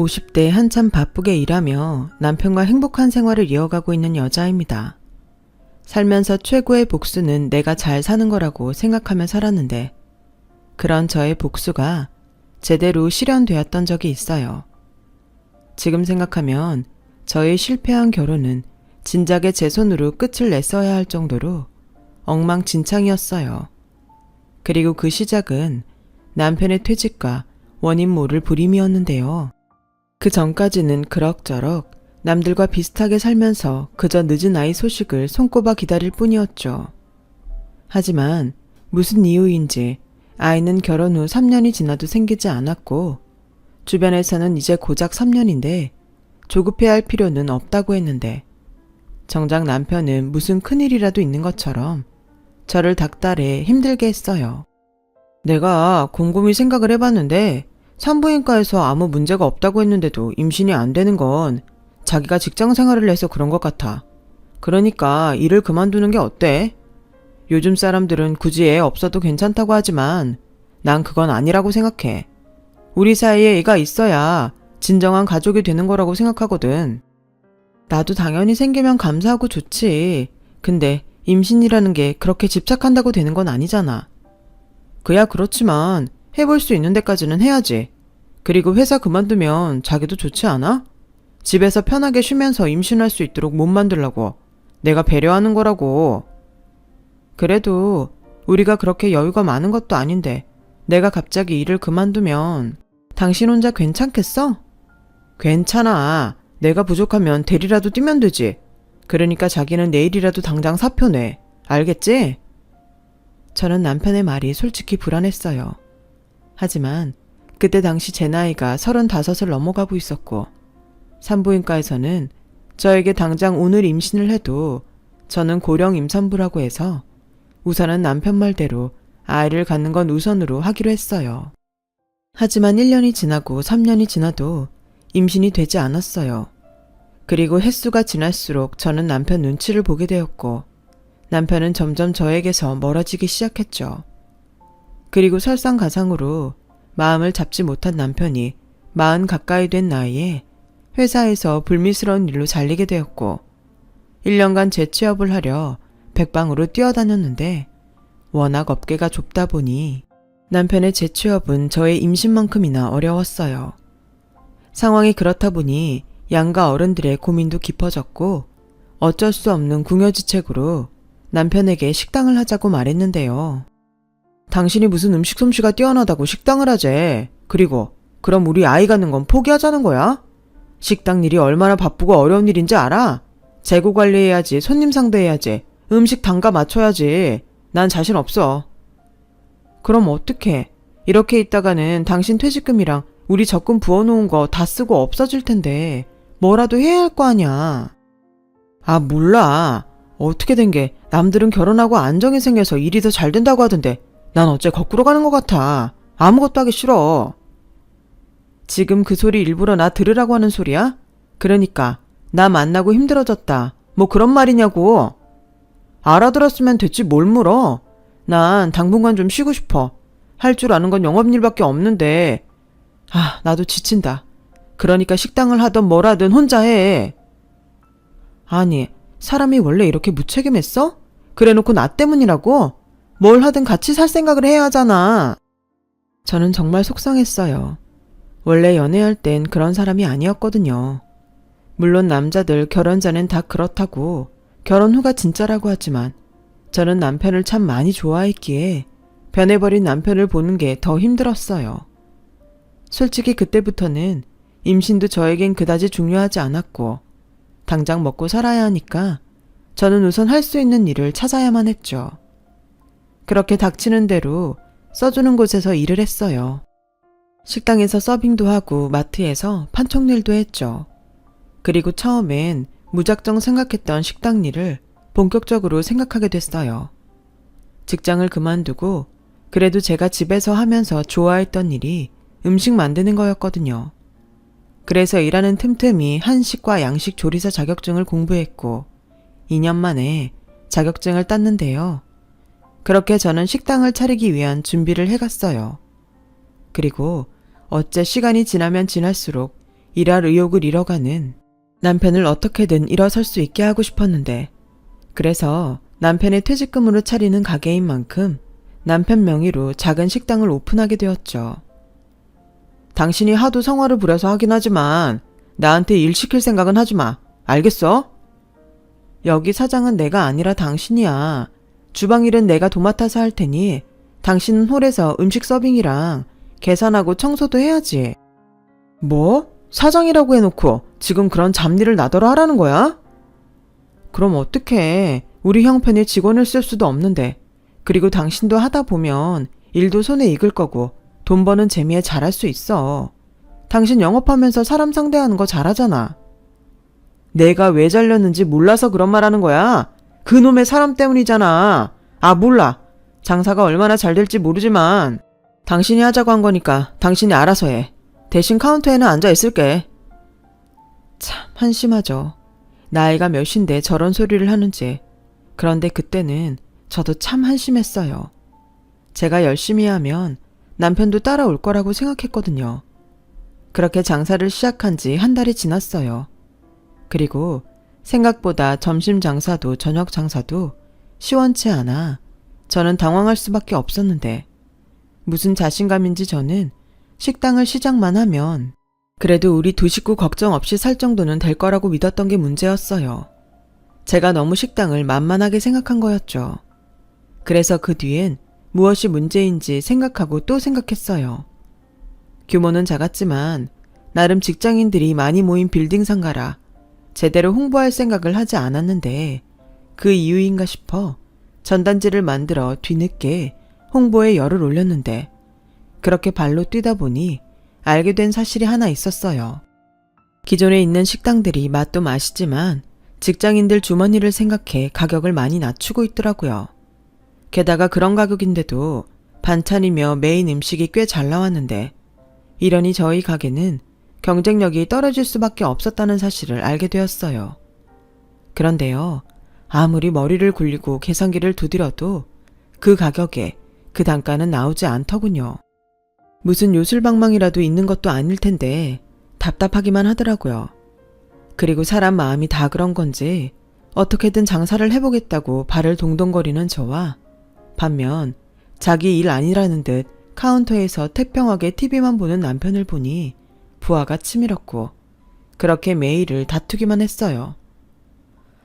50대 한참 바쁘게 일하며 남편과 행복한 생활을 이어가고 있는 여자입니다. 살면서 최고의 복수는 내가 잘 사는 거라고 생각하며 살았는데 그런 저의 복수가 제대로 실현되었던 적이 있어요. 지금 생각하면 저의 실패한 결혼은 진작에 제 손으로 끝을 냈어야 할 정도로 엉망진창이었어요. 그리고 그 시작은 남편의 퇴직과 원인 모를 불임이었는데요. 그 전까지는 그럭저럭 남들과 비슷하게 살면서 그저 늦은 아이 소식을 손꼽아 기다릴 뿐이었죠. 하지만 무슨 이유인지 아이는 결혼 후 3년이 지나도 생기지 않았고 주변에서는 이제 고작 3년인데 조급해야 할 필요는 없다고 했는데 정작 남편은 무슨 큰일이라도 있는 것처럼 저를 닥달해 힘들게 했어요. 내가 곰곰이 생각을 해봤는데 산부인과에서 아무 문제가 없다고 했는데도 임신이 안 되는 건 자기가 직장 생활을 해서 그런 것 같아. 그러니까 일을 그만두는 게 어때? 요즘 사람들은 굳이 애 없어도 괜찮다고 하지만 난 그건 아니라고 생각해. 우리 사이에 애가 있어야 진정한 가족이 되는 거라고 생각하거든. 나도 당연히 생기면 감사하고 좋지. 근데 임신이라는 게 그렇게 집착한다고 되는 건 아니잖아. 그야 그렇지만 해볼 수 있는 데까지는 해야지. 그리고 회사 그만두면 자기도 좋지 않아? 집에서 편하게 쉬면서 임신할 수 있도록 몸 만들라고. 내가 배려하는 거라고. 그래도 우리가 그렇게 여유가 많은 것도 아닌데 내가 갑자기 일을 그만두면 당신 혼자 괜찮겠어? 괜찮아. 내가 부족하면 대리라도 뛰면 되지. 그러니까 자기는 내일이라도 당장 사표 내. 알겠지? 저는 남편의 말이 솔직히 불안했어요. 하지만 그때 당시 제 나이가 35을 넘어가고 있었고 산부인과에서는 저에게 당장 오늘 임신을 해도 저는 고령 임산부라고 해서 우선은 남편 말대로 아이를 갖는 건 우선으로 하기로 했어요. 하지만 1년이 지나고 3년이 지나도 임신이 되지 않았어요. 그리고 횟수가 지날수록 저는 남편 눈치를 보게 되었고 남편은 점점 저에게서 멀어지기 시작했죠. 그리고 설상가상으로 마음을 잡지 못한 남편이 40 가까이 된 나이에 회사에서 불미스러운 일로 잘리게 되었고 1년간 재취업을 하려 백방으로 뛰어다녔는데 워낙 업계가 좁다 보니 남편의 재취업은 저의 임신만큼이나 어려웠어요. 상황이 그렇다 보니 양가 어른들의 고민도 깊어졌고 어쩔 수 없는 궁여지책으로 남편에게 식당을 하자고 말했는데요. 당신이 무슨 음식 솜씨가 뛰어나다고 식당을 하재. 그리고 그럼 우리 아이 갖는 건 포기하자는 거야? 식당 일이 얼마나 바쁘고 어려운 일인지 알아? 재고 관리해야지, 손님 상대해야지, 음식 단가 맞춰야지. 난 자신 없어. 그럼 어떡해? 이렇게 있다가는 당신 퇴직금이랑 우리 적금 부어놓은 거 다 쓰고 없어질 텐데 뭐라도 해야 할 거 아냐. 아, 몰라. 어떻게 된 게 남들은 결혼하고 안정이 생겨서 일이 더 잘 된다고 하던데 난 어째 거꾸로 가는 것 같아. 아무것도 하기 싫어. 지금 그 소리 일부러 나 들으라고 하는 소리야? 그러니까 나 만나고 힘들어졌다. 뭐 그런 말이냐고. 알아들었으면 됐지 뭘 물어. 난 당분간 좀 쉬고 싶어. 할 줄 아는 건 영업일밖에 없는데. 아, 나도 지친다. 그러니까 식당을 하든 뭘 하든 혼자 해. 아니, 사람이 원래 이렇게 무책임했어? 그래놓고 나 때문이라고? 뭘 하든 같이 살 생각을 해야 하잖아. 저는 정말 속상했어요. 원래 연애할 땐 그런 사람이 아니었거든요. 물론 남자들 결혼 전엔 다 그렇다고 결혼 후가 진짜라고 하지만 저는 남편을 참 많이 좋아했기에 변해버린 남편을 보는 게 더 힘들었어요. 솔직히 그때부터는 임신도 저에겐 그다지 중요하지 않았고 당장 먹고 살아야 하니까 저는 우선 할 수 있는 일을 찾아야만 했죠. 그렇게 닥치는 대로 써주는 곳에서 일을 했어요. 식당에서 서빙도 하고 마트에서 판촉일도 했죠. 그리고 처음엔 무작정 생각했던 식당 일을 본격적으로 생각하게 됐어요. 직장을 그만두고 그래도 제가 집에서 하면서 좋아했던 일이 음식 만드는 거였거든요. 그래서 일하는 틈틈이 한식과 양식 조리사 자격증을 공부했고 2년 만에 자격증을 땄는데요. 그렇게 저는 식당을 차리기 위한 준비를 해갔어요. 그리고 어째 시간이 지나면 지날수록 일할 의욕을 잃어가는 남편을 어떻게든 일어설 수 있게 하고 싶었는데, 그래서 남편의 퇴직금으로 차리는 가게인 만큼 남편 명의로 작은 식당을 오픈하게 되었죠. 당신이 하도 성화를 부려서 하긴 하지만 나한테 일 시킬 생각은 하지 마. 알겠어? 여기 사장은 내가 아니라 당신이야. 주방 일은 내가 도맡아서 할 테니 당신은 홀에서 음식 서빙이랑 계산하고 청소도 해야지. 뭐? 사장이라고 해놓고 지금 그런 잡일을 나더러 하라는 거야? 그럼 어떡해. 우리 형편에 직원을 쓸 수도 없는데. 그리고 당신도 하다 보면 일도 손에 익을 거고 돈 버는 재미에 잘할 수 있어. 당신 영업하면서 사람 상대하는 거 잘하잖아. 내가 왜 잘렸는지 몰라서 그런 말 하는 거야? 그놈의 사람 때문이잖아. 아, 몰라. 장사가 얼마나 잘 될지 모르지만 당신이 하자고 한 거니까 당신이 알아서 해. 대신 카운터에는 앉아 있을게. 참 한심하죠. 나이가 몇인데 저런 소리를 하는지. 그런데 그때는 저도 참 한심했어요. 제가 열심히 하면 남편도 따라올 거라고 생각했거든요. 그렇게 장사를 시작한 지 한 달이 지났어요. 그리고 생각보다 점심 장사도 저녁 장사도 시원치 않아 저는 당황할 수밖에 없었는데, 무슨 자신감인지 저는 식당을 시작만 하면 그래도 우리 두 식구 걱정 없이 살 정도는 될 거라고 믿었던 게 문제였어요. 제가 너무 식당을 만만하게 생각한 거였죠. 그래서 그 뒤엔 무엇이 문제인지 생각하고 또 생각했어요. 규모는 작았지만 나름 직장인들이 많이 모인 빌딩 상가라 제대로 홍보할 생각을 하지 않았는데, 그 이유인가 싶어 전단지를 만들어 뒤늦게 홍보에 열을 올렸는데, 그렇게 발로 뛰다 보니 알게 된 사실이 하나 있었어요. 기존에 있는 식당들이 맛도 맛이지만 직장인들 주머니를 생각해 가격을 많이 낮추고 있더라고요. 게다가 그런 가격인데도 반찬이며 메인 음식이 꽤 잘 나왔는데, 이러니 저희 가게는 경쟁력이 떨어질 수밖에 없었다는 사실을 알게 되었어요. 그런데요, 아무리 머리를 굴리고 계산기를 두드려도 그 가격에 그 단가는 나오지 않더군요. 무슨 요술방망이라도 있는 것도 아닐 텐데 답답하기만 하더라고요. 그리고 사람 마음이 다 그런 건지 어떻게든 장사를 해보겠다고 발을 동동거리는 저와, 반면 자기 일 아니라는 듯 카운터에서 태평하게 TV만 보는 남편을 보니 부하가 치밀었고, 그렇게 매일을 다투기만 했어요.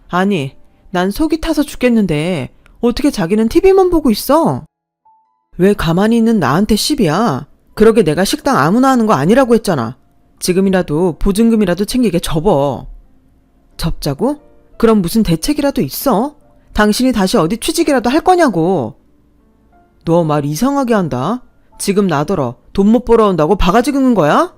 아니, 난 속이 타서 죽겠는데 어떻게 자기는 TV만 보고 있어? 왜 가만히 있는 나한테 시비야? 그러게 내가 식당 아무나 하는 거 아니라고 했잖아. 지금이라도 보증금이라도 챙기게 접어. 접자고? 그럼 무슨 대책이라도 있어? 당신이 다시 어디 취직이라도 할 거냐고. 너 말 이상하게 한다. 지금 나더러 돈 못 벌어온다고 바가지 긁는 거야?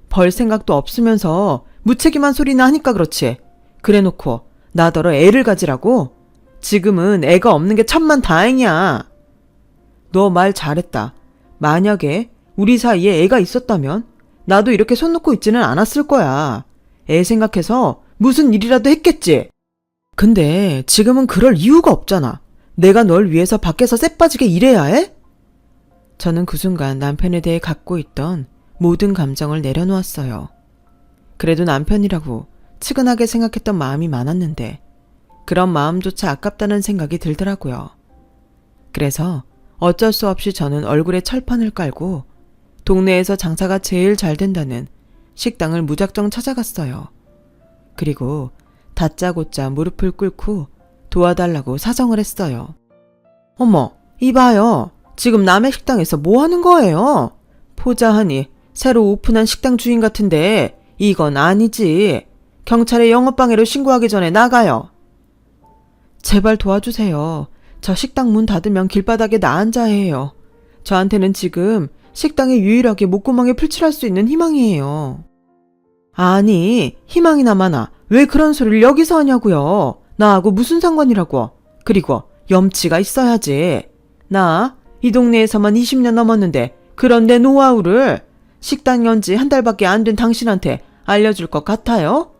벌 생각도 없으면서 무책임한 소리나 하니까 그렇지. 그래놓고 나더러 애를 가지라고? 지금은 애가 없는 게 천만 다행이야. 너 말 잘했다. 만약에 우리 사이에 애가 있었다면 나도 이렇게 손 놓고 있지는 않았을 거야. 애 생각해서 무슨 일이라도 했겠지. 근데 지금은 그럴 이유가 없잖아. 내가 널 위해서 밖에서 쎄 빠지게 일해야 해? 저는 그 순간 남편에 대해 갖고 있던 모든 감정을 내려놓았어요. 그래도 남편이라고 측은하게 생각했던 마음이 많았는데 그런 마음조차 아깝다는 생각이 들더라고요. 그래서 어쩔 수 없이 저는 얼굴에 철판을 깔고 동네에서 장사가 제일 잘 된다는 식당을 무작정 찾아갔어요. 그리고 다짜고짜 무릎을 꿇고 도와달라고 사정을 했어요. 어머, 이봐요. 지금 남의 식당에서 뭐 하는 거예요? 포자하니 새로 오픈한 식당 주인 같은데 이건 아니지. 경찰에 영업방해로 신고하기 전에 나가요. 제발 도와주세요. 저 식당 문 닫으면 길바닥에 나 앉아야 해요. 저한테는 지금 식당에 유일하게 목구멍에 풀칠할 수 있는 희망이에요. 아니, 희망이나 마나 왜 그런 소리를 여기서 하냐고요. 나하고 무슨 상관이라고. 그리고 염치가 있어야지. 나 이 동네에서만 20년 넘었는데 그런 내 노하우를 식당 연지 한 달밖에 안 된 당신한테 알려줄 것 같아요?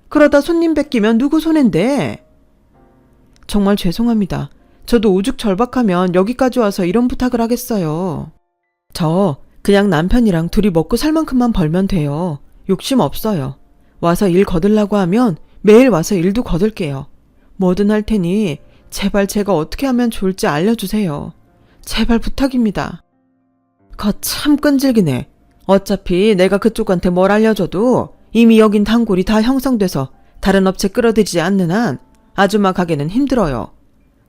그러다 손님 뺏기면 누구 손인데? 정말 죄송합니다. 저도 오죽 절박하면 여기까지 와서 이런 부탁을 하겠어요. 저 그냥 남편이랑 둘이 먹고 살 만큼만 벌면 돼요. 욕심 없어요. 와서 일 거들라고 하면 매일 와서 일도 거들게요. 뭐든 할 테니 제발 제가 어떻게 하면 좋을지 알려주세요. 제발 부탁입니다. 참 끈질기네. 어차피 내가 그쪽한테 뭘 알려줘도 이미 여긴 단골이 다 형성돼서 다른 업체 끌어들이지 않는 한 아줌마 가게는 힘들어요.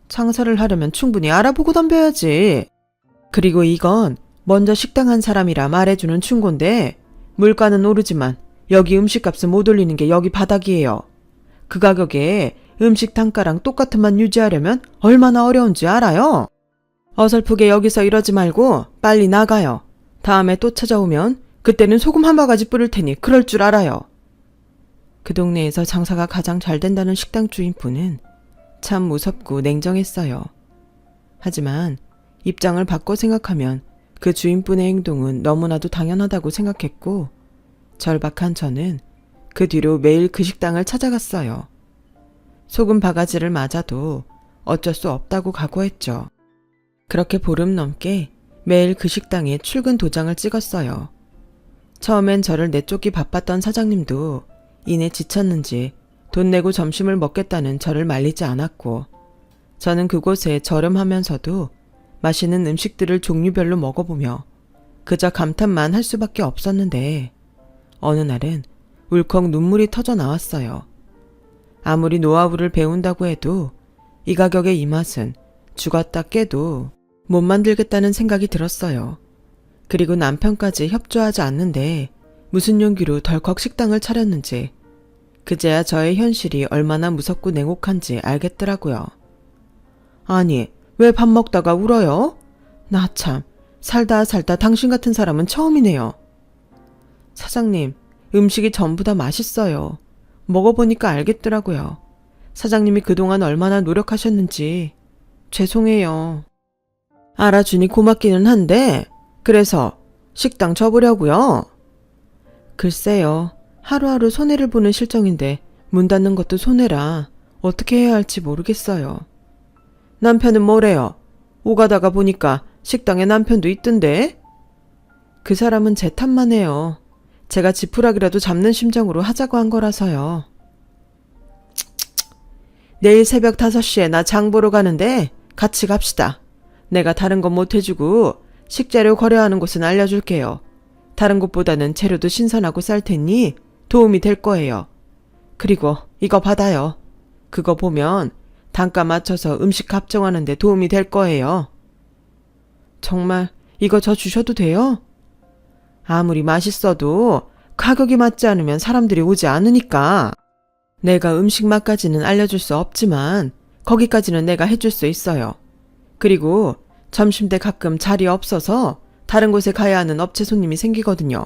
장사를 하려면 충분히 알아보고 덤벼야지. 그리고 이건 먼저 식당 한 사람이라 말해주는 충고인데 물가는 오르지만 여기 음식값은 못 올리는 게 여기 바닥이에요. 그 가격에 음식 단가랑 똑같은 맛 유지하려면 얼마나 어려운지 알아요? 어설프게 여기서 이러지 말고 빨리 나가요. 다음에 또 찾아오면 그때는 소금 한 바가지 뿌릴 테니 그럴 줄 알아요. 그 동네에서 장사가 가장 잘 된다는 식당 주인분은 참 무섭고 냉정했어요. 하지만 입장을 바꿔 생각하면 그 주인분의 행동은 너무나도 당연하다고 생각했고 절박한 저는 그 뒤로 매일 그 식당을 찾아갔어요. 소금 바가지를 맞아도 어쩔 수 없다고 각오했죠. 그렇게 보름 넘게 매일 그 식당에 출근 도장을 찍었어요. 처음엔 저를 내쫓기 바빴던 사장님도 이내 지쳤는지 돈 내고 점심을 먹겠다는 저를 말리지 않았고 저는 그곳에 저렴하면서도 맛있는 음식들을 종류별로 먹어보며 그저 감탄만 할 수밖에 없었는데 어느 날은 울컥 눈물이 터져 나왔어요. 아무리 노하우를 배운다고 해도 이 가격의 이 맛은 죽었다 깨도 못 만들겠다는 생각이 들었어요. 그리고 남편까지 협조하지 않는데 무슨 용기로 덜컥 식당을 차렸는지 그제야 저의 현실이 얼마나 무섭고 냉혹한지 알겠더라고요. 아니, 왜 밥 먹다가 울어요? 나 참, 살다 당신 같은 사람은 처음이네요. 사장님, 음식이 전부 다 맛있어요. 먹어보니까 알겠더라고요. 사장님이 그동안 얼마나 노력하셨는지. 죄송해요. 알아주니 고맙기는 한데, 그래서 식당 접으려고요? 글쎄요. 하루하루 손해를 보는 실정인데 문 닫는 것도 손해라 어떻게 해야 할지 모르겠어요. 남편은 뭐래요? 오가다가 보니까 식당에 남편도 있던데? 그 사람은 제 탓만 해요. 제가 지푸라기라도 잡는 심정으로 하자고 한 거라서요. 내일 새벽 5시에 나 장 보러 가는데 같이 갑시다. 내가 다른 건 못 해주고 식재료 거래하는 곳은 알려줄게요. 다른 곳보다는 재료도 신선하고 쌀 테니 도움이 될 거예요. 그리고 이거 받아요. 그거 보면 단가 맞춰서 음식 값 정하는 데 도움이 될 거예요. 정말 이거 저 주셔도 돼요? 아무리 맛있어도 가격이 맞지 않으면 사람들이 오지 않으니까. 내가 음식 맛까지는 알려줄 수 없지만 거기까지는 내가 해줄 수 있어요. 그리고 점심때 가끔 자리 없어서 다른 곳에 가야 하는 업체 손님이 생기거든요.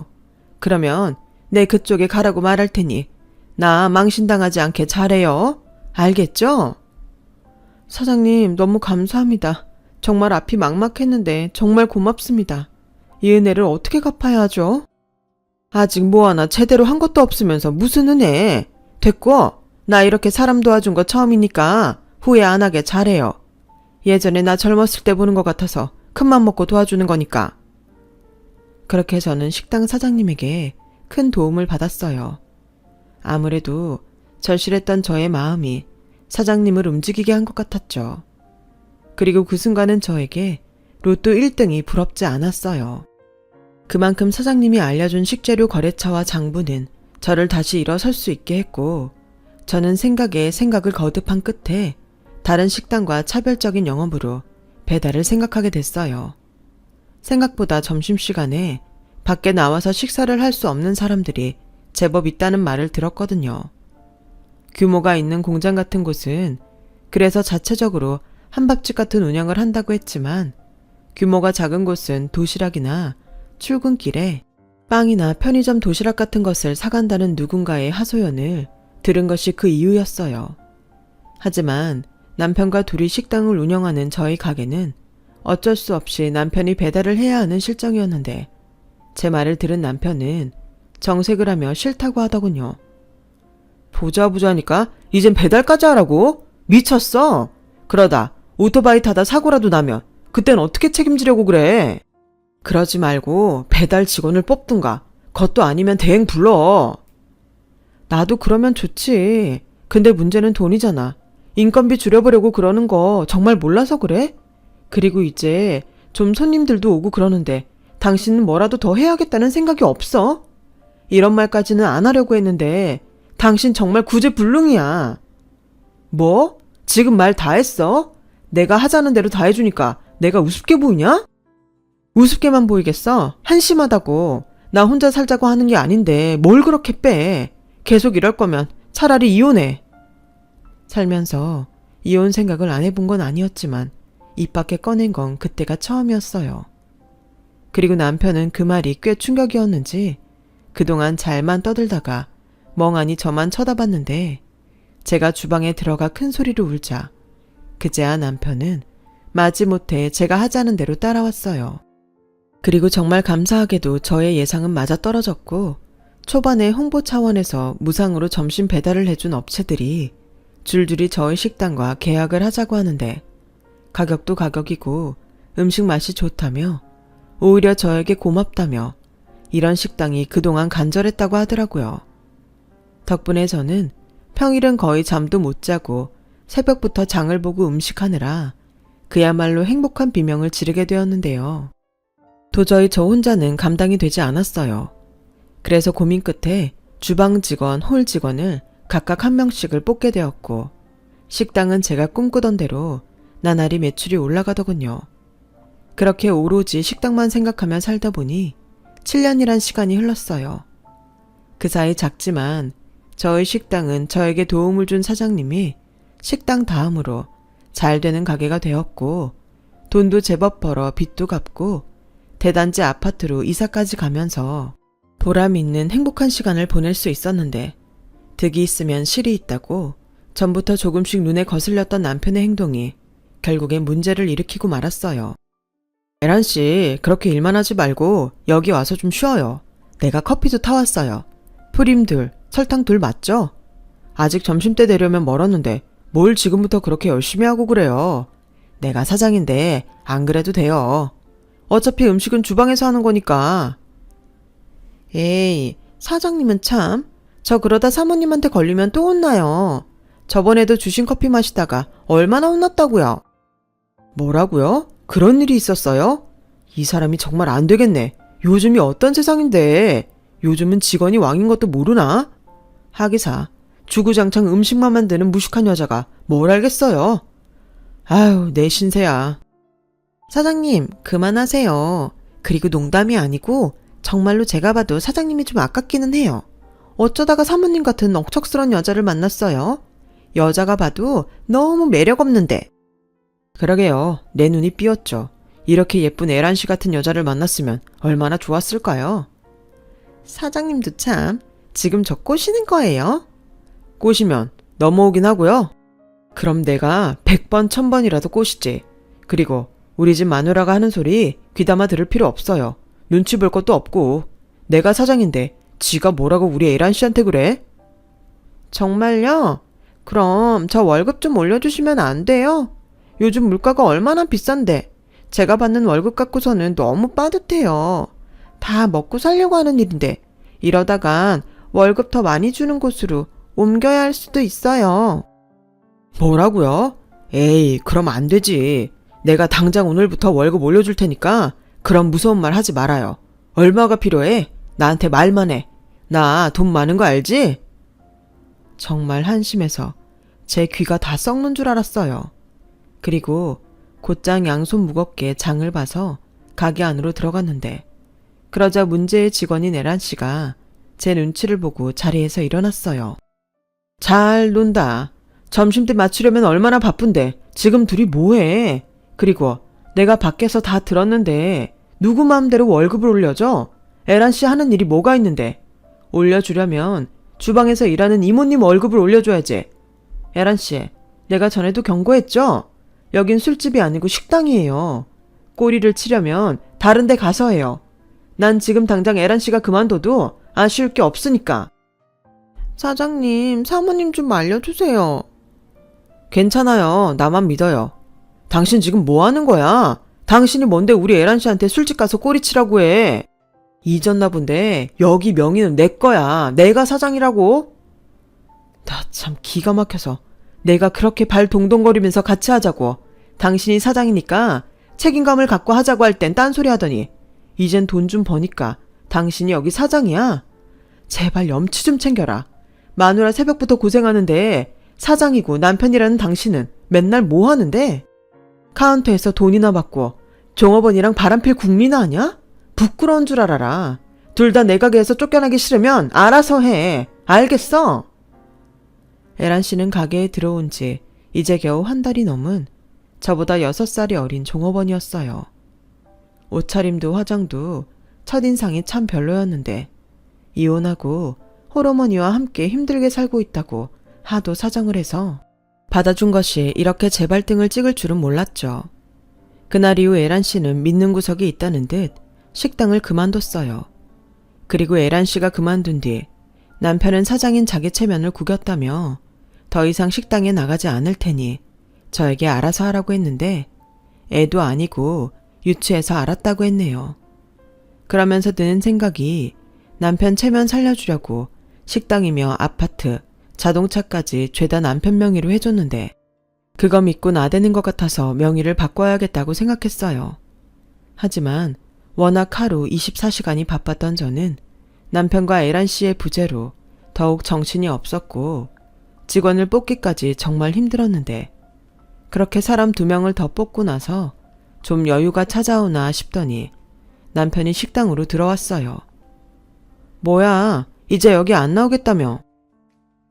그러면 내 그쪽에 가라고 말할 테니 나 망신당하지 않게 잘해요. 알겠죠? 사장님 너무 감사합니다. 정말 앞이 막막했는데 정말 고맙습니다. 이 은혜를 어떻게 갚아야 하죠? 아직 뭐 하나 제대로 한 것도 없으면서 무슨 은혜. 됐고 나 이렇게 사람 도와준 거 처음이니까 후회 안 하게 잘해요. 예전에 나 젊었을 때 보는 것 같아서 큰맘 먹고 도와주는 거니까. 그렇게 저는 식당 사장님에게 큰 도움을 받았어요. 아무래도 절실했던 저의 마음이 사장님을 움직이게 한 것 같았죠. 그리고 그 순간은 저에게 로또 1등이 부럽지 않았어요. 그만큼 사장님이 알려준 식재료 거래처와 장부는 저를 다시 일어설 수 있게 했고 저는 생각에 생각을 거듭한 끝에 다른 식당과 차별적인 영업으로 배달을 생각하게 됐어요. 생각보다 점심시간에 밖에 나와서 식사를 할 수 없는 사람들이 제법 있다는 말을 들었거든요. 규모가 있는 공장 같은 곳은 그래서 자체적으로 한밥집 같은 운영을 한다고 했지만 규모가 작은 곳은 도시락이나 출근길에 빵이나 편의점 도시락 같은 것을 사간다는 누군가의 하소연을 들은 것이 그 이유였어요. 하지만 남편과 둘이 식당을 운영하는 저희 가게는 어쩔 수 없이 남편이 배달을 해야 하는 실정이었는데 제 말을 들은 남편은 정색을 하며 싫다고 하더군요. 보자보자니까 이젠 배달까지 하라고? 미쳤어? 그러다 오토바이 타다 사고라도 나면 그땐 어떻게 책임지려고 그래? 그러지 말고 배달 직원을 뽑든가 그것도 아니면 대행 불러. 나도 그러면 좋지. 근데 문제는 돈이잖아. 인건비 줄여보려고 그러는 거 정말 몰라서 그래? 그리고 이제 좀 손님들도 오고 그러는데 당신은 뭐라도 더 해야겠다는 생각이 없어? 이런 말까지는 안 하려고 했는데 당신 정말 구제불능이야. 뭐? 지금 말 다 했어? 내가 하자는 대로 다 해주니까 내가 우습게 보이냐? 우습게만 보이겠어? 한심하다고. 나 혼자 살자고 하는 게 아닌데 뭘 그렇게 빼. 계속 이럴 거면 차라리 이혼해. 살면서 이혼 생각을 안 해본 건 아니었지만 입 밖에 꺼낸 건 그때가 처음이었어요. 그리고 남편은 그 말이 꽤 충격이었는지 그동안 잘만 떠들다가 멍하니 저만 쳐다봤는데 제가 주방에 들어가 큰 소리로 울자 그제야 남편은 마지못해 제가 하자는 대로 따라왔어요. 그리고 정말 감사하게도 저의 예상은 맞아떨어졌고 초반에 홍보 차원에서 무상으로 점심 배달을 해준 업체들이 줄줄이 저희 식당과 계약을 하자고 하는데 가격도 가격이고 음식 맛이 좋다며 오히려 저에게 고맙다며 이런 식당이 그동안 간절했다고 하더라고요. 덕분에 저는 평일은 거의 잠도 못 자고 새벽부터 장을 보고 음식하느라 그야말로 행복한 비명을 지르게 되었는데요. 도저히 저 혼자는 감당이 되지 않았어요. 그래서 고민 끝에 주방 직원, 홀 직원을 각각 한 명씩을 뽑게 되었고 식당은 제가 꿈꾸던 대로 나날이 매출이 올라가더군요. 그렇게 오로지 식당만 생각하며 살다 보니 7년이란 시간이 흘렀어요. 그 사이 작지만 저의 식당은 저에게 도움을 준 사장님이 식당 다음으로 잘 되는 가게가 되었고 돈도 제법 벌어 빚도 갚고 대단지 아파트로 이사까지 가면서 보람 있는 행복한 시간을 보낼 수 있었는데 득이 있으면 실이 있다고 전부터 조금씩 눈에 거슬렸던 남편의 행동이 결국엔 문제를 일으키고 말았어요. 에란씨, 그렇게 일만 하지 말고 여기 와서 좀 쉬어요. 내가 커피도 타왔어요. 프림 둘, 설탕 둘 맞죠? 아직 점심때 되려면 멀었는데 뭘 지금부터 그렇게 열심히 하고 그래요. 내가 사장인데 안 그래도 돼요. 어차피 음식은 주방에서 하는 거니까. 에이, 사장님은 참. 저 그러다 사모님한테 걸리면 또 혼나요. 저번에도 주신 커피 마시다가 얼마나 혼났다고요. 뭐라고요? 그런 일이 있었어요? 이 사람이 정말 안 되겠네. 요즘이 어떤 세상인데. 요즘은 직원이 왕인 것도 모르나? 하기사, 주구장창 음식만 만드는 무식한 여자가 뭘 알겠어요. 아유, 내 신세야. 사장님, 그만하세요. 그리고 농담이 아니고 정말로 제가 봐도 사장님이 좀 아깝기는 해요. 어쩌다가 사모님 같은 억척스런 여자를 만났어요? 여자가 봐도 너무 매력 없는데. 그러게요. 내 눈이 삐었죠. 이렇게 예쁜 에란씨 같은 여자를 만났으면 얼마나 좋았을까요? 사장님도 참, 지금 저 꼬시는 거예요? 꼬시면 넘어오긴 하고요. 그럼 내가 100번 1000번이라도 꼬시지. 그리고 우리 집 마누라가 하는 소리 귀담아 들을 필요 없어요. 눈치 볼 것도 없고. 내가 사장인데 지가 뭐라고 우리 에란씨한테 그래? 정말요? 그럼 저 월급 좀 올려주시면 안 돼요? 요즘 물가가 얼마나 비싼데 제가 받는 월급 갖고서는 너무 빠듯해요. 다 먹고 살려고 하는 일인데 이러다간 월급 더 많이 주는 곳으로 옮겨야 할 수도 있어요. 뭐라고요? 에이, 그럼 안 되지. 내가 당장 오늘부터 월급 올려줄 테니까 그런 무서운 말 하지 말아요. 얼마가 필요해? 나한테 말만 해. 나 돈 많은 거 알지? 정말 한심해서 제 귀가 다 썩는 줄 알았어요. 그리고 곧장 양손 무겁게 장을 봐서 가게 안으로 들어갔는데 그러자 문제의 직원인 에란 씨가 제 눈치를 보고 자리에서 일어났어요. 잘 논다. 점심때 맞추려면 얼마나 바쁜데 지금 둘이 뭐해? 그리고 내가 밖에서 다 들었는데 누구 마음대로 월급을 올려줘? 에란 씨 하는 일이 뭐가 있는데? 올려주려면 주방에서 일하는 이모님 월급을 올려줘야지. 에란 씨, 내가 전에도 경고했죠? 여긴 술집이 아니고 식당이에요. 꼬리를 치려면 다른 데 가서 해요. 난 지금 당장 에란 씨가 그만둬도 아쉬울 게 없으니까. 사장님, 사모님 좀 알려주세요. 괜찮아요. 나만 믿어요. 당신 지금 뭐 하는 거야? 당신이 뭔데 우리 에란 씨한테 술집 가서 꼬리 치라고 해? 잊었나 본데 여기 명의는 내 거야. 내가 사장이라고. 나 참 기가 막혀서 내가 그렇게 발 동동거리면서 같이 하자고. 당신이 사장이니까 책임감을 갖고 하자고 할 땐 딴소리 하더니 이젠 돈 좀 버니까 당신이 여기 사장이야? 제발 염치 좀 챙겨라. 마누라 새벽부터 고생하는데 사장이고 남편이라는 당신은 맨날 뭐 하는데? 카운터에서 돈이나 받고 종업원이랑 바람필 국민아 아냐? 부끄러운 줄 알아라. 둘 다 내 가게에서 쫓겨나기 싫으면 알아서 해. 알겠어? 에란 씨는 가게에 들어온 지 이제 겨우 한 달이 넘은 저보다 6살이 어린 종업원이었어요. 옷차림도 화장도 첫인상이 참 별로였는데 이혼하고 홀어머니와 함께 힘들게 살고 있다고 하도 사정을 해서 받아준 것이 이렇게 제 발등을 찍을 줄은 몰랐죠. 그날 이후 에란 씨는 믿는 구석이 있다는 듯 식당을 그만뒀어요. 그리고 에란 씨가 그만둔 뒤 남편은 사장인 자기 체면을 구겼다며 더 이상 식당에 나가지 않을 테니 저에게 알아서 하라고 했는데 애도 아니고 유치해서 알았다고 했네요. 그러면서 드는 생각이 남편 체면 살려주려고 식당이며 아파트, 자동차까지 죄다 남편 명의로 해줬는데 그거 믿고 나대는 것 같아서 명의를 바꿔야겠다고 생각했어요. 하지만 워낙 하루 24시간이 바빴던 저는 남편과 에란 씨의 부재로 더욱 정신이 없었고 직원을 뽑기까지 정말 힘들었는데 그렇게 사람 2명을 더 뽑고 나서 좀 여유가 찾아오나 싶더니 남편이 식당으로 들어왔어요. 뭐야, 이제 여기 안 나오겠다며.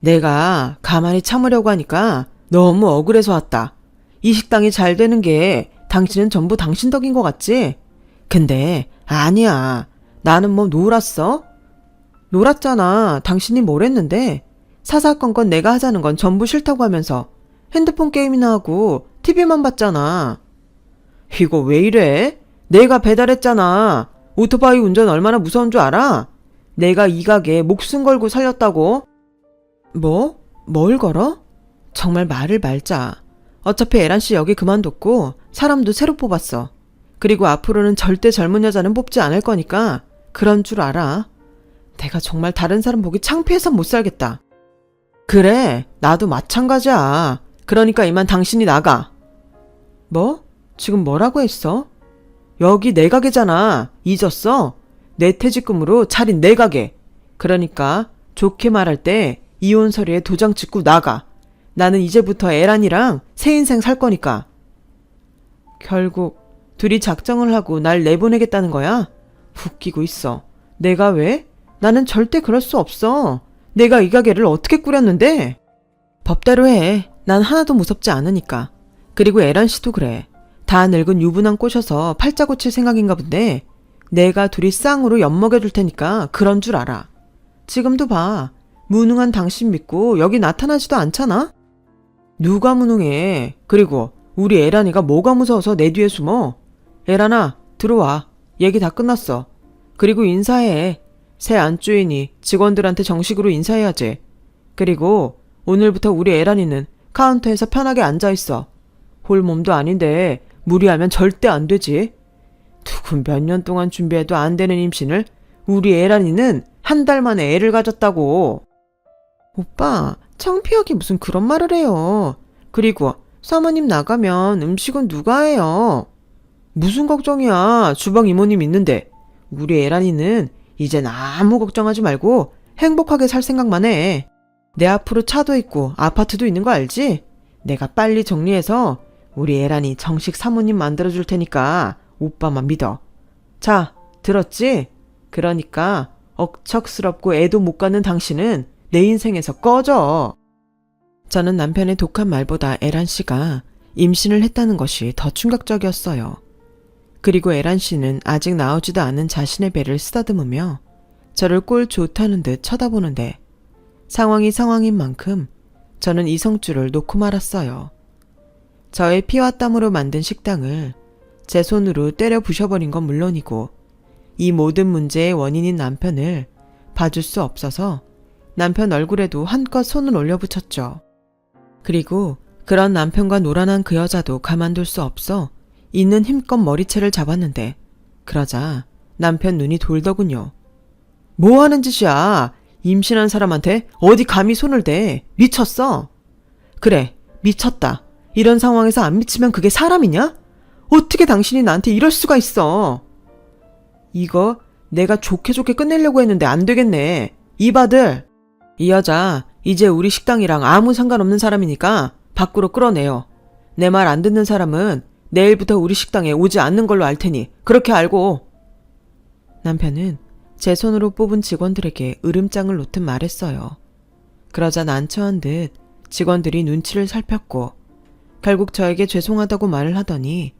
내가 가만히 참으려고 하니까 너무 억울해서 왔다. 이 식당이 잘 되는 게 당신은 전부 당신 덕인 것 같지? 근데 아니야. 나는 뭐 놀았어? 놀았잖아. 당신이 뭘 했는데? 사사건건 내가 하자는 건 전부 싫다고 하면서 핸드폰 게임이나 하고 TV만 봤잖아. 이거 왜 이래? 내가 배달했잖아. 오토바이 운전 얼마나 무서운 줄 알아? 내가 이 가게 목숨 걸고 살렸다고. 뭐? 뭘 걸어? 정말 말을 말자. 어차피 에란 씨 여기 그만뒀고 사람도 새로 뽑았어. 그리고 앞으로는 절대 젊은 여자는 뽑지 않을 거니까 그런 줄 알아. 내가 정말 다른 사람 보기 창피해서 못 살겠다. 그래, 나도 마찬가지야. 그러니까 이만 당신이 나가. 뭐? 지금 뭐라고 했어? 여기 내 가게잖아. 잊었어? 내 퇴직금으로 차린 내 가게. 그러니까 좋게 말할 때 이혼 서류에 도장 찍고 나가. 나는 이제부터 에란이랑 새 인생 살 거니까. 결국 둘이 작정을 하고 날 내보내겠다는 거야? 웃기고 있어. 내가 왜? 나는 절대 그럴 수 없어. 내가 이 가게를 어떻게 꾸렸는데? 법대로 해. 난 하나도 무섭지 않으니까. 그리고 에란 씨도 그래. 다 늙은 유부남 꼬셔서 팔자 고칠 생각인가 본데 내가 둘이 쌍으로 엿먹여줄 테니까 그런 줄 알아. 지금도 봐. 무능한 당신 믿고 여기 나타나지도 않잖아? 누가 무능해. 그리고 우리 에란이가 뭐가 무서워서 내 뒤에 숨어. 에란아, 들어와. 얘기 다 끝났어. 그리고 인사해. 새 안주인이 직원들한테 정식으로 인사해야지. 그리고 오늘부터 우리 에란이는 카운터에서 편하게 앉아있어. 홀몸도 아닌데 무리하면 절대 안 되지. 누군 몇 년 동안 준비해도 안 되는 임신을 우리 에란이는 한 달 만에 애를 가졌다고. 오빠, 창피하게 무슨 그런 말을 해요. 그리고 사모님 나가면 음식은 누가 해요? 무슨 걱정이야. 주방 이모님 있는데. 우리 에란이는 이젠 아무 걱정하지 말고 행복하게 살 생각만 해. 내 앞으로 차도 있고 아파트도 있는 거 알지? 내가 빨리 정리해서 우리 에란이 정식 사모님 만들어줄 테니까 오빠만 믿어. 자, 들었지? 그러니까 억척스럽고 애도 못 갖는 당신은 내 인생에서 꺼져. 저는 남편의 독한 말보다 에란 씨가 임신을 했다는 것이 더 충격적이었어요. 그리고 에란 씨는 아직 나오지도 않은 자신의 배를 쓰다듬으며 저를 꼴 좋다는 듯 쳐다보는데 상황이 상황인 만큼 저는 이성줄을 놓고 말았어요. 저의 피와 땀으로 만든 식당을 제 손으로 때려 부셔버린 건 물론이고 이 모든 문제의 원인인 남편을 봐줄 수 없어서 남편 얼굴에도 한껏 손을 올려붙였죠. 그리고 그런 남편과 노란한 그 여자도 가만둘 수 없어 있는 힘껏 머리채를 잡았는데 그러자 남편 눈이 돌더군요. 뭐 하는 짓이야? 임신한 사람한테 어디 감히 손을 대? 미쳤어? 그래, 미쳤다. 이런 상황에서 안 미치면 그게 사람이냐? 어떻게 당신이 나한테 이럴 수가 있어? 이거 내가 좋게 끝내려고 했는데 안 되겠네. 이봐들! 이 여자 이제 우리 식당이랑 아무 상관없는 사람이니까 밖으로 끌어내요. 내 말 안 듣는 사람은 내일부터 우리 식당에 오지 않는 걸로 알 테니 그렇게 알고. 남편은 제 손으로 뽑은 직원들에게 으름장을 놓듯 말했어요. 그러자 난처한 듯 직원들이 눈치를 살폈고 결국 저에게 죄송하다고 말을 하더니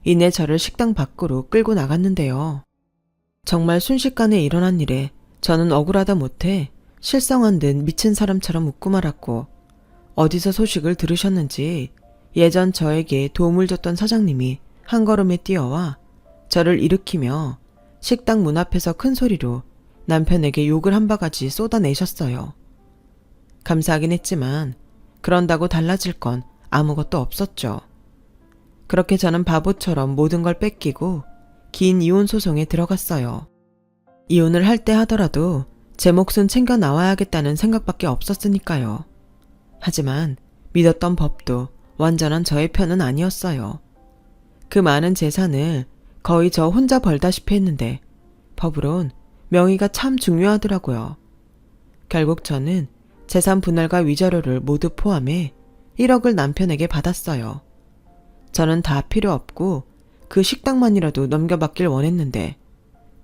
이내 저를 식당 밖으로 끌고 나갔는데요. 정말 순식간에 일어난 일에 저는 억울하다 못해 실성한 듯 미친 사람처럼 웃고 말았고 어디서 소식을 들으셨는지 예전 저에게 도움을 줬던 사장님이 한 걸음에 뛰어와 저를 일으키며 식당 문 앞에서 큰 소리로 남편에게 욕을 한 바가지 쏟아내셨어요. 감사하긴 했지만 그런다고 달라질 건 아무것도 없었죠. 그렇게 저는 바보처럼 모든 걸 뺏기고 긴 이혼 소송에 들어갔어요. 이혼을 할 때 하더라도 제 몫은 챙겨 나와야겠다는 생각밖에 없었으니까요. 하지만 믿었던 법도 완전한 저의 편은 아니었어요. 그 많은 재산을 거의 저 혼자 벌다시피 했는데 법으론 명의가 참 중요하더라고요. 결국 저는 재산 분할과 위자료를 모두 포함해 1억을 남편에게 받았어요. 저는 다 필요 없고 그 식당만이라도 넘겨받길 원했는데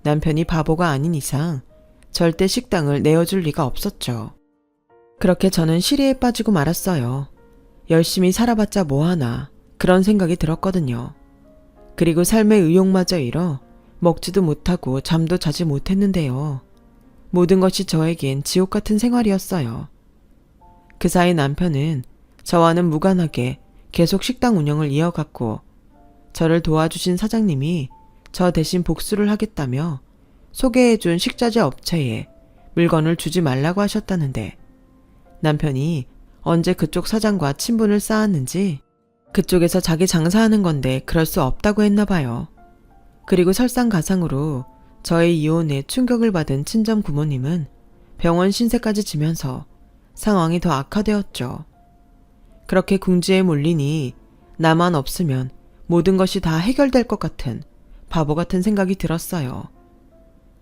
남편이 바보가 아닌 이상 절대 식당을 내어줄 리가 없었죠. 그렇게 저는 시리에 빠지고 말았어요. 열심히 살아봤자 뭐하나 그런 생각이 들었거든요. 그리고 삶의 의욕마저 잃어 먹지도 못하고 잠도 자지 못했는데요. 모든 것이 저에겐 지옥 같은 생활이었어요. 그 사이 남편은 저와는 무관하게 계속 식당 운영을 이어갔고 저를 도와주신 사장님이 저 대신 복수를 하겠다며 소개해준 식자재 업체에 물건을 주지 말라고 하셨다는데 남편이 언제 그쪽 사장과 친분을 쌓았는지 그쪽에서 자기 장사하는 건데 그럴 수 없다고 했나 봐요. 그리고 설상가상으로 저의 이혼에 충격을 받은 친정 부모님은 병원 신세까지 지면서 상황이 더 악화되었죠. 그렇게 궁지에 몰리니 나만 없으면 모든 것이 다 해결될 것 같은 바보 같은 생각이 들었어요.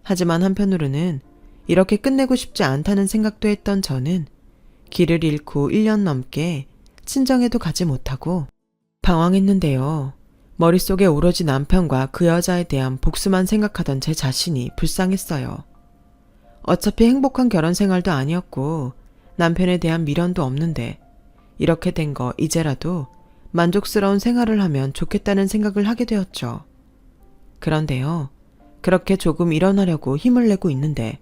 하지만 한편으로는 이렇게 끝내고 싶지 않다는 생각도 했던 저는 길을 잃고 1년 넘게 친정에도 가지 못하고 방황했는데요. 머릿속에 오로지 남편과 그 여자에 대한 복수만 생각하던 제 자신이 불쌍했어요. 어차피 행복한 결혼 생활도 아니었고 남편에 대한 미련도 없는데 이렇게 된 거 이제라도 만족스러운 생활을 하면 좋겠다는 생각을 하게 되었죠. 그런데요. 그렇게 조금 일어나려고 힘을 내고 있는데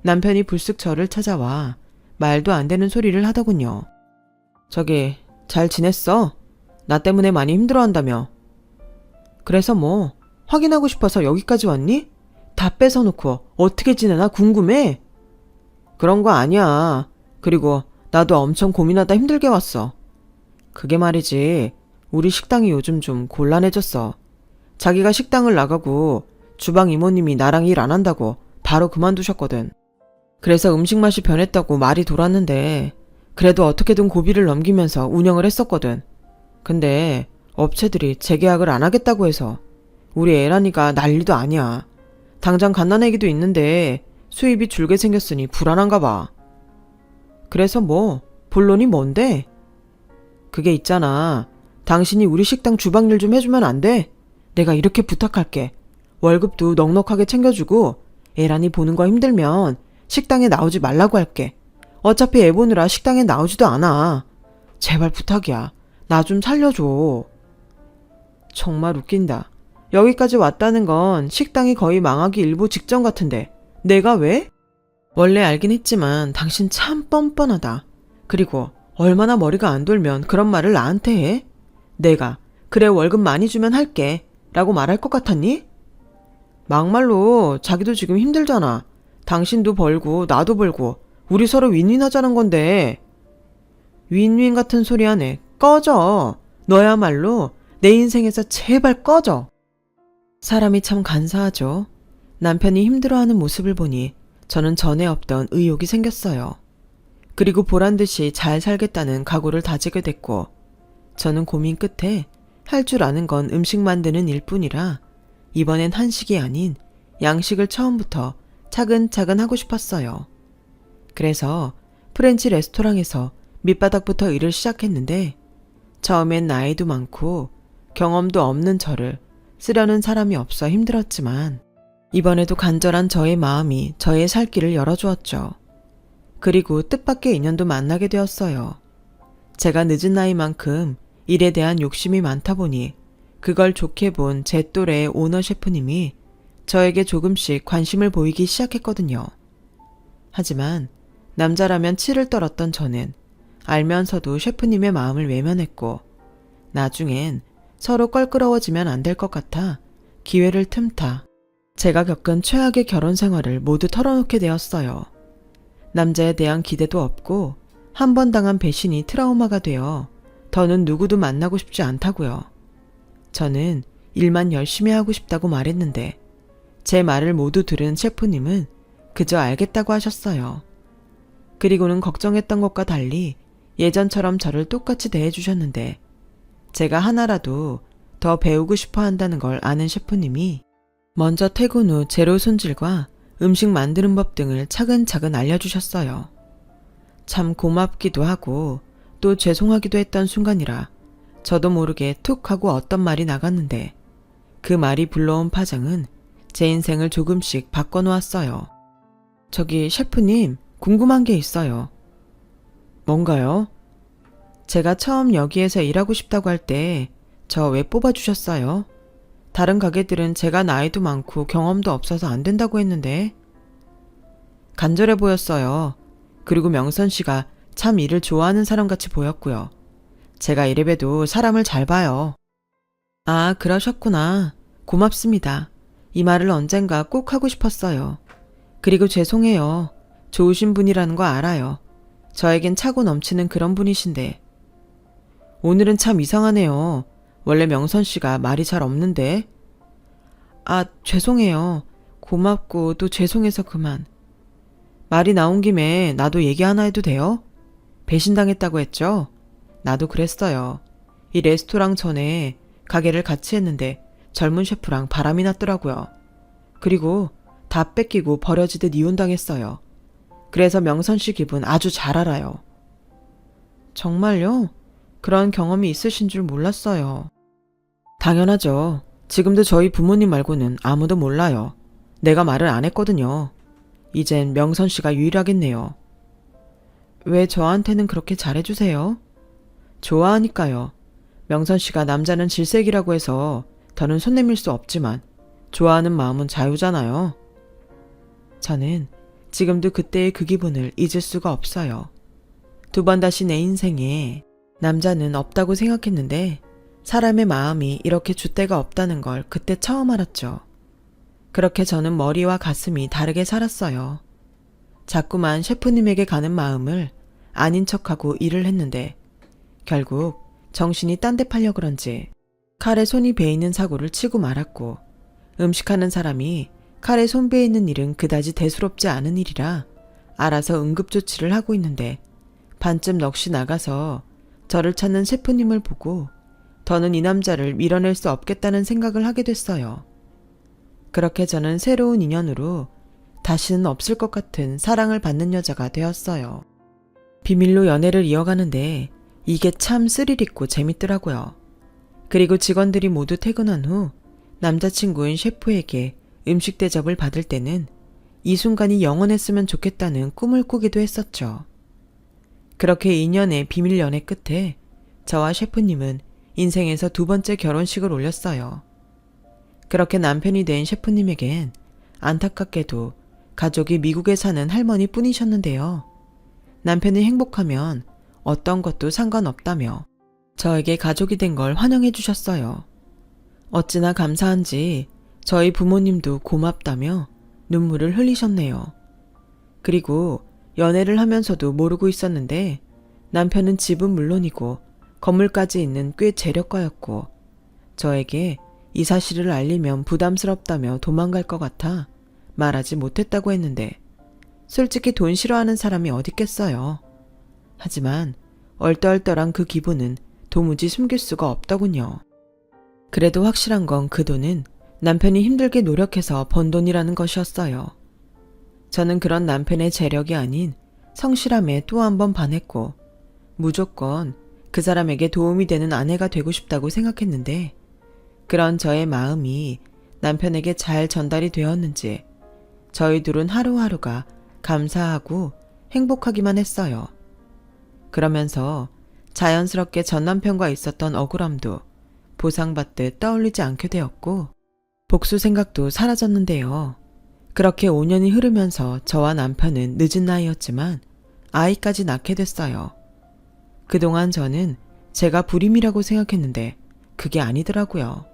남편이 불쑥 저를 찾아와 말도 안 되는 소리를 하더군요. 저기 잘 지냈어? 나 때문에 많이 힘들어한다며. 그래서 뭐 확인하고 싶어서 여기까지 왔니? 다 뺏어놓고 어떻게 지내나 궁금해? 그런 거 아니야. 그리고 나도 엄청 고민하다 힘들게 왔어. 그게 말이지 우리 식당이 요즘 좀 곤란해졌어. 자기가 식당을 나가고 주방 이모님이 나랑 일 안 한다고 바로 그만두셨거든. 그래서 음식 맛이 변했다고 말이 돌았는데 그래도 어떻게든 고비를 넘기면서 운영을 했었거든. 근데 업체들이 재계약을 안 하겠다고 해서 우리 애란이가 난리도 아니야. 당장 갓난아기도 있는데 수입이 줄게 생겼으니 불안한가 봐. 그래서 뭐 본론이 뭔데? 그게 있잖아. 당신이 우리 식당 주방일 좀 해주면 안 돼? 내가 이렇게 부탁할게. 월급도 넉넉하게 챙겨주고 애란이 보는 거 힘들면 식당에 나오지 말라고 할게. 어차피 애 보느라 식당에 나오지도 않아. 제발 부탁이야. 나 좀 살려줘. 정말 웃긴다. 여기까지 왔다는 건 식당이 거의 망하기 일보 직전 같은데 내가 왜? 원래 알긴 했지만 당신 참 뻔뻔하다. 그리고 얼마나 머리가 안 돌면 그런 말을 나한테 해? 내가 그래 월급 많이 주면 할게 라고 말할 것 같았니? 막말로 자기도 지금 힘들잖아. 당신도 벌고 나도 벌고 우리 서로 윈윈 하자는 건데. 윈윈 같은 소리 하네. 꺼져. 너야말로 내 인생에서 제발 꺼져. 사람이 참 간사하죠. 남편이 힘들어하는 모습을 보니 저는 전에 없던 의욕이 생겼어요. 그리고 보란 듯이 잘 살겠다는 각오를 다지게 됐고, 저는 고민 끝에 할 줄 아는 건 음식 만드는 일뿐이라 이번엔 한식이 아닌 양식을 처음부터 차근차근 하고 싶었어요. 그래서 프렌치 레스토랑에서 밑바닥부터 일을 시작했는데, 처음엔 나이도 많고 경험도 없는 저를 쓰려는 사람이 없어 힘들었지만, 이번에도 간절한 저의 마음이 저의 살 길을 열어주었죠. 그리고 뜻밖의 인연도 만나게 되었어요. 제가 늦은 나이만큼 일에 대한 욕심이 많다 보니 그걸 좋게 본 제 또래의 오너 셰프님이 저에게 조금씩 관심을 보이기 시작했거든요. 하지만 남자라면 치를 떨었던 저는 알면서도 셰프님의 마음을 외면했고, 나중엔 서로 껄끄러워지면 안 될 것 같아 기회를 틈타 제가 겪은 최악의 결혼 생활을 모두 털어놓게 되었어요. 남자에 대한 기대도 없고 한 번 당한 배신이 트라우마가 되어 더는 누구도 만나고 싶지 않다고요. 저는 일만 열심히 하고 싶다고 말했는데 제 말을 모두 들은 셰프님은 그저 알겠다고 하셨어요. 그리고는 걱정했던 것과 달리 예전처럼 저를 똑같이 대해주셨는데, 제가 하나라도 더 배우고 싶어 한다는 걸 아는 셰프님이 먼저 퇴근 후 재료 손질과 음식 만드는 법 등을 차근차근 알려주셨어요. 참 고맙기도 하고 또 죄송하기도 했던 순간이라 저도 모르게 툭 하고 어떤 말이 나갔는데, 그 말이 불러온 파장은 제 인생을 조금씩 바꿔놓았어요. 저기 셰프님, 궁금한 게 있어요. 뭔가요? 제가 처음 여기에서 일하고 싶다고 할 때 저 왜 뽑아주셨어요? 다른 가게들은 제가 나이도 많고 경험도 없어서 안 된다고 했는데. 간절해 보였어요. 그리고 명선 씨가 참 일을 좋아하는 사람같이 보였고요. 제가 이래봬도 사람을 잘 봐요. 아, 그러셨구나. 고맙습니다. 이 말을 언젠가 꼭 하고 싶었어요. 그리고 죄송해요. 좋으신 분이라는 거 알아요. 저에겐 차고 넘치는 그런 분이신데. 오늘은 참 이상하네요. 원래 명선 씨가 말이 잘 없는데. 아, 죄송해요. 고맙고 또 죄송해서 그만. 말이 나온 김에 나도 얘기 하나 해도 돼요? 배신당했다고 했죠? 나도 그랬어요. 이 레스토랑 전에 가게를 같이 했는데 젊은 셰프랑 바람이 났더라고요. 그리고 다 뺏기고 버려지듯 이혼당했어요. 그래서 명선 씨 기분 아주 잘 알아요. 정말요? 그런 경험이 있으신 줄 몰랐어요. 당연하죠. 지금도 저희 부모님 말고는 아무도 몰라요. 내가 말을 안 했거든요. 이젠 명선 씨가 유일하겠네요. 왜 저한테는 그렇게 잘해주세요? 좋아하니까요. 명선 씨가 남자는 질색이라고 해서 더는 손 내밀 수 없지만 좋아하는 마음은 자유잖아요. 저는 지금도 그때의 그 기분을 잊을 수가 없어요. 두 번 다시 내 인생에 남자는 없다고 생각했는데 사람의 마음이 이렇게 줏대가 없다는 걸 그때 처음 알았죠. 그렇게 저는 머리와 가슴이 다르게 살았어요. 자꾸만 셰프님에게 가는 마음을 아닌 척하고 일을 했는데 결국 정신이 딴 데 팔려 그런지 칼에 손이 베이는 사고를 치고 말았고, 음식하는 사람이 칼에 손 베이는 일은 그다지 대수롭지 않은 일이라 알아서 응급조치를 하고 있는데, 반쯤 넋이 나가서 저를 찾는 셰프님을 보고 더는 이 남자를 밀어낼 수 없겠다는 생각을 하게 됐어요. 그렇게 저는 새로운 인연으로 다시는 없을 것 같은 사랑을 받는 여자가 되었어요. 비밀로 연애를 이어가는데 이게 참 스릴 있고 재밌더라고요. 그리고 직원들이 모두 퇴근한 후 남자친구인 셰프에게 음식 대접을 받을 때는 이 순간이 영원했으면 좋겠다는 꿈을 꾸기도 했었죠. 그렇게 2년의 비밀 연애 끝에 저와 셰프님은 인생에서 두 번째 결혼식을 올렸어요. 그렇게 남편이 된 셰프님에겐 안타깝게도 가족이 미국에 사는 할머니 뿐이셨는데요. 남편이 행복하면 어떤 것도 상관없다며 저에게 가족이 된 걸 환영해 주셨어요. 어찌나 감사한지 저희 부모님도 고맙다며 눈물을 흘리셨네요. 그리고 연애를 하면서도 모르고 있었는데 남편은 집은 물론이고 건물까지 있는 꽤 재력가였고, 저에게 이 사실을 알리면 부담스럽다며 도망갈 것 같아 말하지 못했다고 했는데 솔직히 돈 싫어하는 사람이 어딨겠어요. 하지만 얼떨떨한 그 기분은 도무지 숨길 수가 없더군요. 그래도 확실한 건 그 돈은 남편이 힘들게 노력해서 번 돈이라는 것이었어요. 저는 그런 남편의 재력이 아닌 성실함에 또 한 번 반했고 무조건 그 사람에게 도움이 되는 아내가 되고 싶다고 생각했는데 그런 저의 마음이 남편에게 잘 전달이 되었는지 저희 둘은 하루하루가 감사하고 행복하기만 했어요. 그러면서 자연스럽게 전 남편과 있었던 억울함도 보상받듯 떠올리지 않게 되었고 복수 생각도 사라졌는데요. 그렇게 5년이 흐르면서 저와 남편은 늦은 나이였지만 아이까지 낳게 됐어요. 그동안 저는 제가 불임이라고 생각했는데 그게 아니더라고요.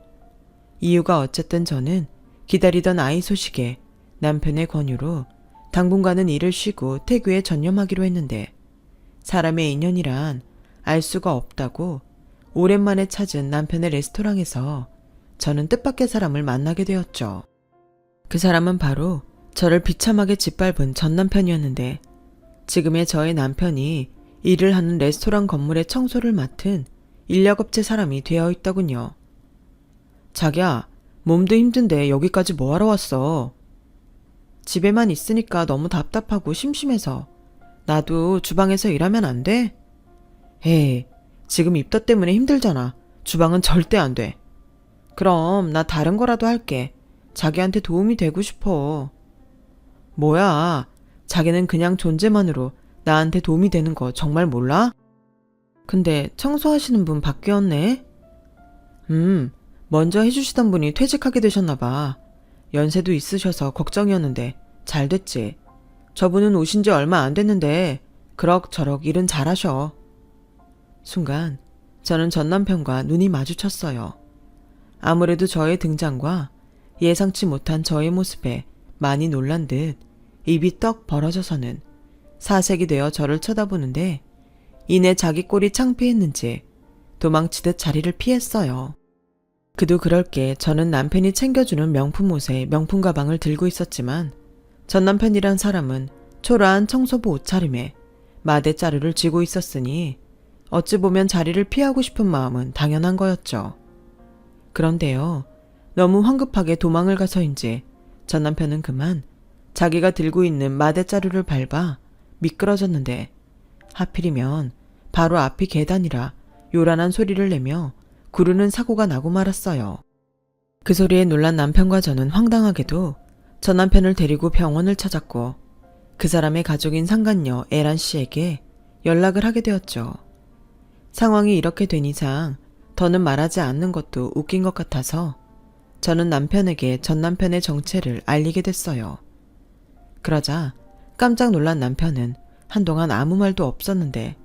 이유가 어쨌든 저는 기다리던 아이 소식에 남편의 권유로 당분간은 일을 쉬고 태교에 전념하기로 했는데 사람의 인연이란 알 수가 없다고 오랜만에 찾은 남편의 레스토랑에서 저는 뜻밖의 사람을 만나게 되었죠. 그 사람은 바로 저를 비참하게 짓밟은 전 남편이었는데 지금의 저의 남편이 일을 하는 레스토랑 건물의 청소를 맡은 인력업체 사람이 되어 있더군요. 자기야, 몸도 힘든데 여기까지 뭐하러 왔어? 집에만 있으니까 너무 답답하고 심심해서 나도 주방에서 일하면 안 돼? 에이, 지금 입덧 때문에 힘들잖아. 주방은 절대 안 돼. 그럼 나 다른 거라도 할게. 자기한테 도움이 되고 싶어. 뭐야, 자기는 그냥 존재만으로 나한테 도움이 되는 거 정말 몰라? 근데 청소하시는 분 바뀌었네? 먼저 해주시던 분이 퇴직하게 되셨나 봐. 연세도 있으셔서 걱정이었는데 잘 됐지. 저분은 오신 지 얼마 안 됐는데 그럭저럭 일은 잘하셔. 순간 저는 전 남편과 눈이 마주쳤어요. 아무래도 저의 등장과 예상치 못한 저의 모습에 많이 놀란 듯 입이 떡 벌어져서는 사색이 되어 저를 쳐다보는데 이내 자기 꼴이 창피했는지 도망치듯 자리를 피했어요. 그도 그럴 게 저는 남편이 챙겨주는 명품 옷에 명품 가방을 들고 있었지만 전 남편이란 사람은 초라한 청소부 옷차림에 마대자루를 쥐고 있었으니 어찌 보면 자리를 피하고 싶은 마음은 당연한 거였죠. 그런데요, 너무 황급하게 도망을 가서인지 전 남편은 그만 자기가 들고 있는 마대자루를 밟아 미끄러졌는데 하필이면 바로 앞이 계단이라 요란한 소리를 내며 구르는 사고가 나고 말았어요. 그 소리에 놀란 남편과 저는 황당하게도 전 남편을 데리고 병원을 찾았고 그 사람의 가족인 상간녀 에란 씨에게 연락을 하게 되었죠. 상황이 이렇게 된 이상 더는 말하지 않는 것도 웃긴 것 같아서 저는 남편에게 전 남편의 정체를 알리게 됐어요. 그러자 깜짝 놀란 남편은 한동안 아무 말도 없었는데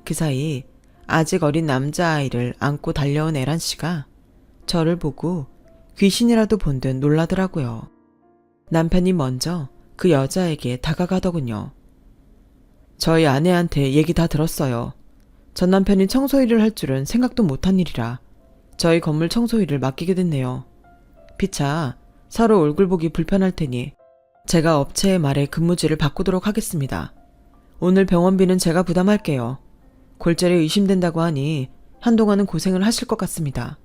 그 사이 아직 어린 남자아이를 안고 달려온 에란 씨가 저를 보고 귀신이라도 본 듯 놀라더라고요. 남편이 먼저 그 여자에게 다가가더군요. 저희 아내한테 얘기 다 들었어요. 전 남편이 청소 일을 할 줄은 생각도 못한 일이라 저희 건물 청소 일을 맡기게 됐네요. 피차 서로 얼굴 보기 불편할 테니 제가 업체의 말에 근무지를 바꾸도록 하겠습니다. 오늘 병원비는 제가 부담할게요. 골절이 의심된다고 하니 한동안은 고생을 하실 것 같습니다.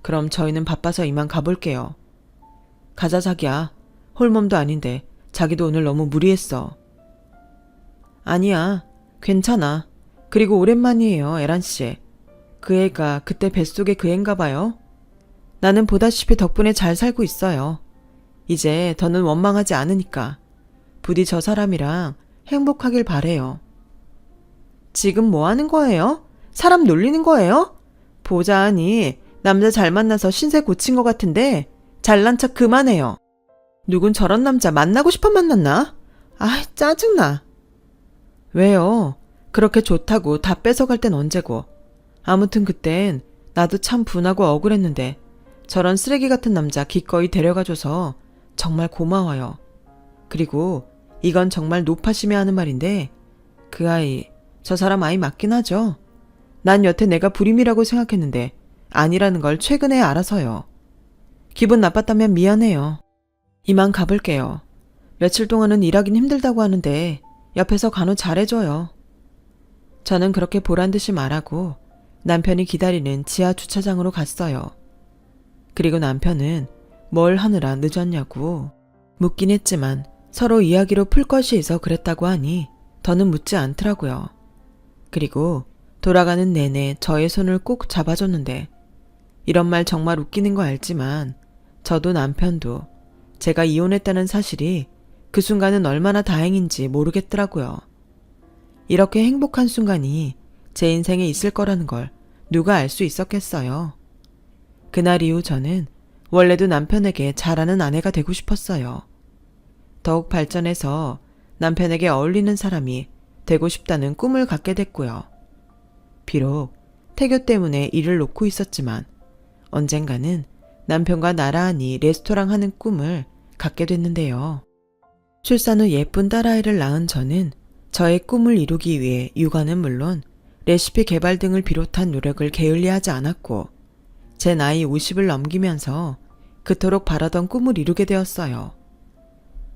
그럼 저희는 바빠서 이만 가볼게요. 가자 자기야. 홀몸도 아닌데 자기도 오늘 너무 무리했어. 아니야. 괜찮아. 그리고 오랜만이에요, 에란씨. 그 애가 그때 뱃속에 그 애인가 봐요. 나는 보다시피 덕분에 잘 살고 있어요. 이제 더는 원망하지 않으니까 부디 저 사람이랑 행복하길 바래요. 지금 뭐 하는 거예요? 사람 놀리는 거예요? 보자하니 남자 잘 만나서 신세 고친 것 같은데 잘난 척 그만해요. 누군 저런 남자 만나고 싶어 만났나? 아, 짜증나. 왜요? 그렇게 좋다고 다 뺏어갈 땐 언제고. 아무튼 그땐 나도 참 분하고 억울했는데 저런 쓰레기 같은 남자 기꺼이 데려가줘서 정말 고마워요. 그리고 이건 정말 노파심에 하는 말인데 그 아이, 저 사람 아이 맞긴 하죠. 난 여태 내가 불임이라고 생각했는데 아니라는 걸 최근에 알아서요. 기분 나빴다면 미안해요. 이만 가볼게요. 며칠 동안은 일하긴 힘들다고 하는데 옆에서 간호 잘해줘요. 저는 그렇게 보란듯이 말하고 남편이 기다리는 지하 주차장으로 갔어요. 그리고 남편은 뭘 하느라 늦었냐고 묻긴 했지만 서로 이야기로 풀 것이 있어 그랬다고 하니 더는 묻지 않더라고요. 그리고 돌아가는 내내 저의 손을 꼭 잡아줬는데 이런 말 정말 웃기는 거 알지만 저도 남편도 제가 이혼했다는 사실이 그 순간은 얼마나 다행인지 모르겠더라고요. 이렇게 행복한 순간이 제 인생에 있을 거라는 걸 누가 알 수 있었겠어요. 그날 이후 저는 원래도 남편에게 잘하는 아내가 되고 싶었어요. 더욱 발전해서 남편에게 어울리는 사람이 되고 싶다는 꿈을 갖게 됐고요. 비록 태교 때문에 일을 놓고 있었지만 언젠가는 남편과 나란히 레스토랑 하는 꿈을 갖게 됐는데요. 출산 후 예쁜 딸아이를 낳은 저는 저의 꿈을 이루기 위해 육아는 물론 레시피 개발 등을 비롯한 노력을 게을리하지 않았고 제 나이 50을 넘기면서 그토록 바라던 꿈을 이루게 되었어요.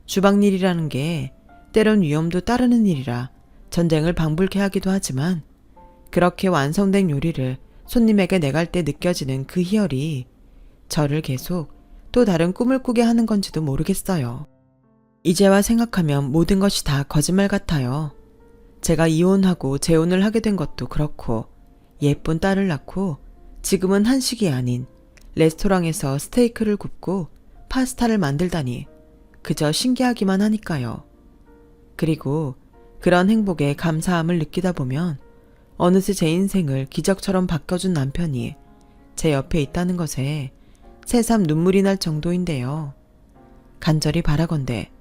주방일이라는 게 때론 위험도 따르는 일이라 전쟁을 방불케 하기도 하지만 그렇게 완성된 요리를 손님에게 내갈 때 느껴지는 그 희열이 저를 계속 또 다른 꿈을 꾸게 하는 건지도 모르겠어요. 이제와 생각하면 모든 것이 다 거짓말 같아요. 제가 이혼하고 재혼을 하게 된 것도 그렇고 예쁜 딸을 낳고 지금은 한식이 아닌 레스토랑에서 스테이크를 굽고 파스타를 만들다니 그저 신기하기만 하니까요. 그리고 그런 행복에 감사함을 느끼다 보면 어느새 제 인생을 기적처럼 바꿔준 남편이 제 옆에 있다는 것에 새삼 눈물이 날 정도인데요. 간절히 바라건대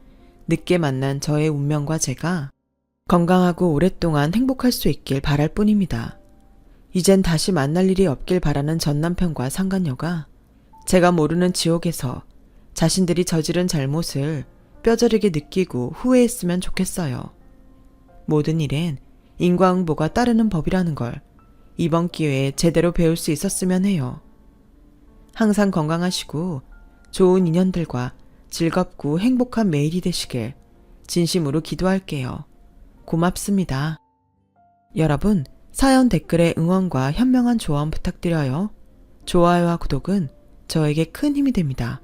늦게 만난 저의 운명과 제가 건강하고 오랫동안 행복할 수 있길 바랄 뿐입니다. 이젠 다시 만날 일이 없길 바라는 전 남편과 상간녀가 제가 모르는 지옥에서 자신들이 저지른 잘못을 뼈저리게 느끼고 후회했으면 좋겠어요. 모든 일엔 인과응보가 따르는 법이라는 걸 이번 기회에 제대로 배울 수 있었으면 해요. 항상 건강하시고 좋은 인연들과 즐겁고 행복한 매일이 되시길 진심으로 기도할게요. 고맙습니다. 여러분, 사연 댓글에 응원과 현명한 조언 부탁드려요. 좋아요와 구독은 저에게 큰 힘이 됩니다.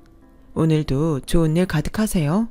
오늘도 좋은 일 가득하세요.